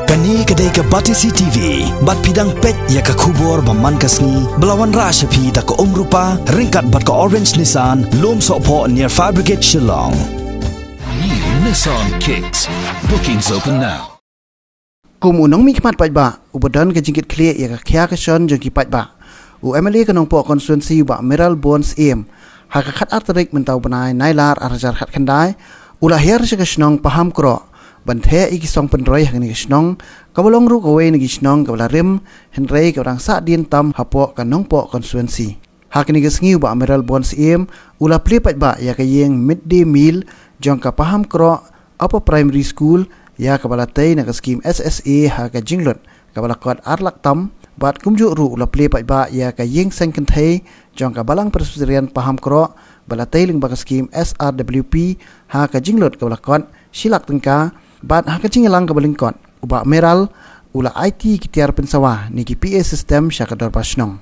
Kani kedai ke Batisi TV, bat pidang pet ya ke kubur baman kasni, belawan rasa pi da ke rupa, ringkat bat ke Orange Nissan, lom sokpo near Fire Brigade Shillong. New Nissan Kicks. Bookings open now. กุมอุนงมีขมัดปัจบะอุบดันกับจิงกิดเคลียอยากเขียกชนจงกีปัจบะอุเอเมลีกับน้องปอคอนสวนซีบะเมรัลบอนส์เอ็มหากขัดอัตริกมันเตาบนายนายลาร์อาราจารขัดขันได้อุลาเฮียร์ชกชนองปะฮัมกรอบันเทอีกิสองเป็นร้อยหักนิกชนองกับลงรูกเอาไว้นิกิชนองกับลาริมเฮนเรย์กับรังสะเดียนตำหับปอกับน้องปอคอนสวนซีหากนิกสงิวบะเมรัลบอนส์เอ็มอุลาพลีปัจบะอยากเยงมิดเดย์มิลจงกับปะฮัมกรออัปไพรมรีสคูลya kabala tay nak skim SSA ha ka jinglot kabala kod arlak tam bat kumju ru la ple pa ba ya ka yeng sang kan thai jong ka balang presbyterian paham kro bala tay ling ba skim SRWP ha ka jinglot kabala kod silak tengka bat ha ka jingalang ka baling kod uba meral ula IT kitiar pensawa ni ki PA system sya ka dor pasnong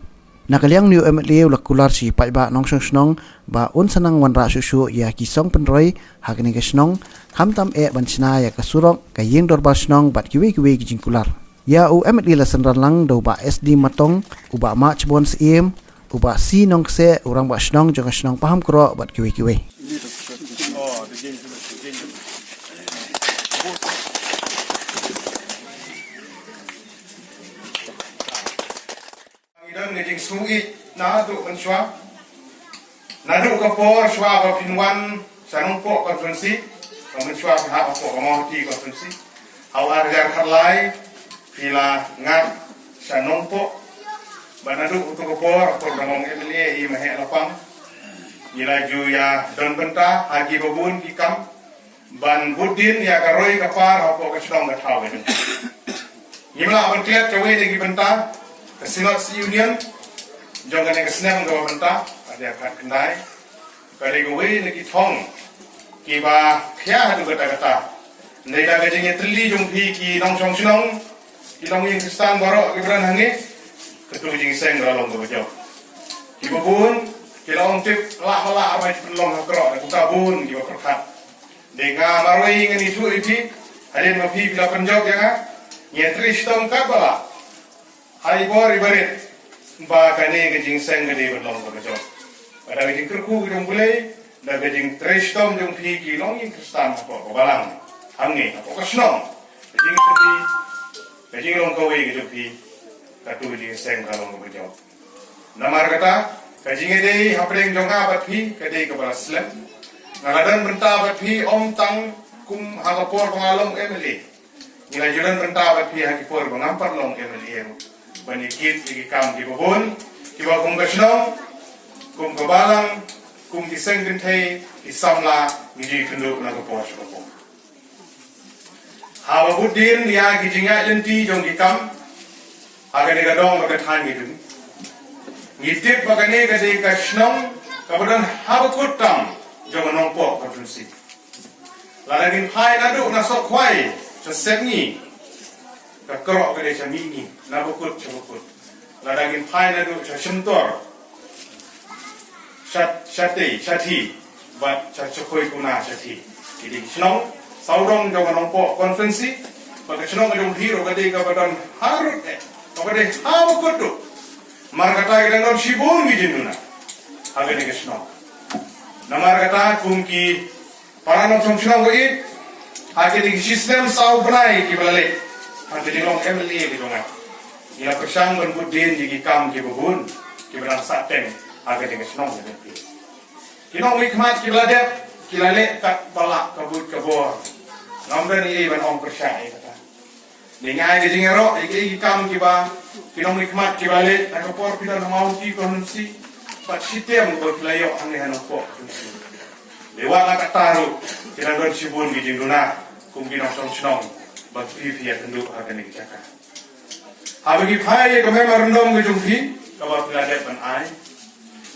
nakaliang new MLA ula kular si pa ba nong snong ba un sanang wan ra su ya ki song penroi ha ka ni ka snong hamtam banchna ya kasurok ka yeng dor basnong bat kiwe ki jingkular ya MLA la sanran lang do ba SD matong uba ma chbons em uba si nong se urang basnong jong snong paham kro bat kiwe dan ngejing sungi na du menshwa na du kapor shwa ba pinwan sanong po konferensi menshwa ha po mo ti konferensi hau arjar khalai pila ngat sanong po banadu utu kapor por ngomong MLA i mahe lapang ila ju ya don benta hagi babun kikam ban budin ya karoi kapar po ka shlong ka thaw ni yimla abtiat chawe de gi benta Kesinot si union, jangan yang kesenang gawa mentah, ada kat kendai, kali gawe lagi thong, kiba kaya hadu kata-kata, nida gajengnya teli jumpi ki nong song sinong, ki nong yang Kristen baru kiberan hangi, ketu jeng seng galong gawa jauh, kiba bun, ki long tip lah apa itu long hakro, aku kabun kiba perkat, dengan maroi dengan itu ada mafi bila penjauh jangan, nyetri stong kabala. Hai bor ibarit ba kane gajing seng gede berlong ko jo ada gajing kerku gidong bulai da gajing trestom jong phi ki long ing kristan ko balang hangi ko kasnong gajing long ko we gajing phi katu gajing seng galong ko jo namar kata gajing ede hapdeng jonga bat phi kade ko balaslam ngaladan benta bat phi om tang kum hagapor pangalong MLA nila juran benta bat phi hagipor bangampar long MLA banikit di kam di babon kiba kum kasnong kum kabalang kum kiseng dintai isamla ngiji kenduk na ko ko hawa budin ya gijinga lenti jong dikam aga de gadong ga than ngidun ngitip bagane ga de kasnong kabadan hawa kutam jong nong po ka tunsi lalagin phai na du na sok khwai sa sengi kerok ke desa mini, nabukut cebukut, ladangin pai nadu cemtor, syati, bat cakoi kuna syati. Jadi senong, saurong jangan nompo konferensi, bagi senong jom hero kadi kabadan harut kadi habukut tu, markata kita non sibun gijin duna, agak ni senong. Namar kata kumki para non senong koi, agak ni sistem sau berai kibalale. Ada di long MLA di dongan. Ia persang berbudin di kam di babun, di berang sateng agak dengan senang nanti. Kinong wikmat kilale kat balak kabut kabor. Namdan ini ban ong persyai kata. Dengan di jingero di kam kiba kinong wikmat kilale nak kapor pila mau ti konsi pat sitem ko playo aneh anoko. Lewat nak taruh kira don sibun di jinguna kum kinong senang. Bagi pihak penduduk akan dicakap. Habis pihak kami merendam kejumpi, kalau pelajar penai,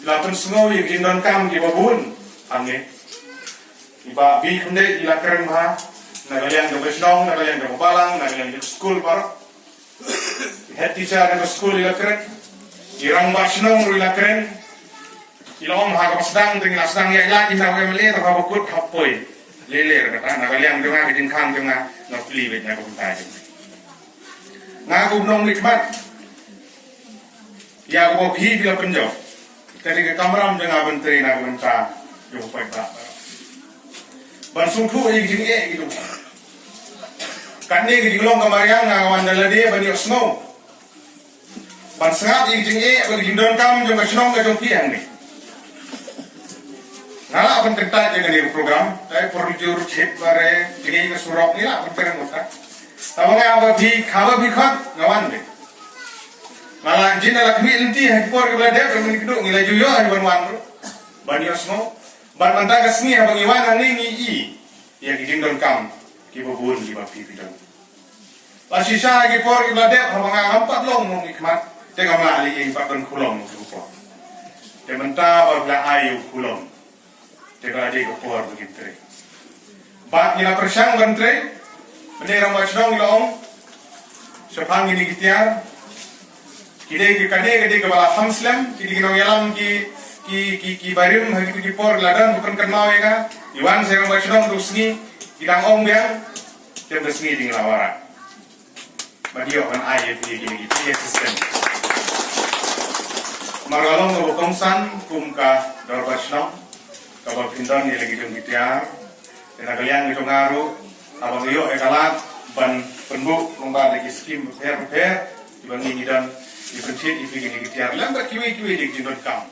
lapan sengau yang jindan kam di babun, angin. Iba bi kunde ilakan mah, nagalian ke besnong, nagalian ke balang, nagalian ke school baru. Head teacher ke school ilakan, irang besnong ilakan, ilong hagap sedang dengan sedang yang lagi nak kembali terbawa kut hapoi. Leler kata nak kalian dengar kejengkang dengar nak beli bet nak kuntai. ngaku nong nikmat ya ko phi bila penjo ketika kamram jangan menteri nak mentah yo pai ba ban sungku ai gini gitu kan ni gini long kamariang ngawan dalade ban yo snow ban sangat ai gini ban gindon kam jong snow ka jong piang ni ngala ban kerta jangan ni program tai porjur chip bare gini ke surok ni lah perang utak tawang apa bi khaba bi khat ngawan ni malah jin ala kami inti hekor ke belade kami keduk ngila juyo ai ban wan ban yo snow ban mantang kasni abang iwan ani ni i ya gindon kam ki bobun ki bapi bidang la sisa ki por ki belade abang ampat long mong ikmat te kamla ali ing patun kulong rupo te menta bar bla ayu kulong te belade ko por begitu bat ni na persang bantre benera machnong ilong sepang ini gitiar kide ke bala hamslam kide ke yalam ki barim hagi ki por ladan bukan kenal ya kan iwan saya machnong rusni idang ong biang te resmi ding lawara badio kan ayat ni sistem margalong no kongsan kumka darbashnong kabal pindan ni lagi dong gitiar ena kalian itu ngaruh abang iyo ekalat ban penbuk lomba lagi skim repair dibangi dan dipencit ipigi gitiar lambat kiwi di jindon kam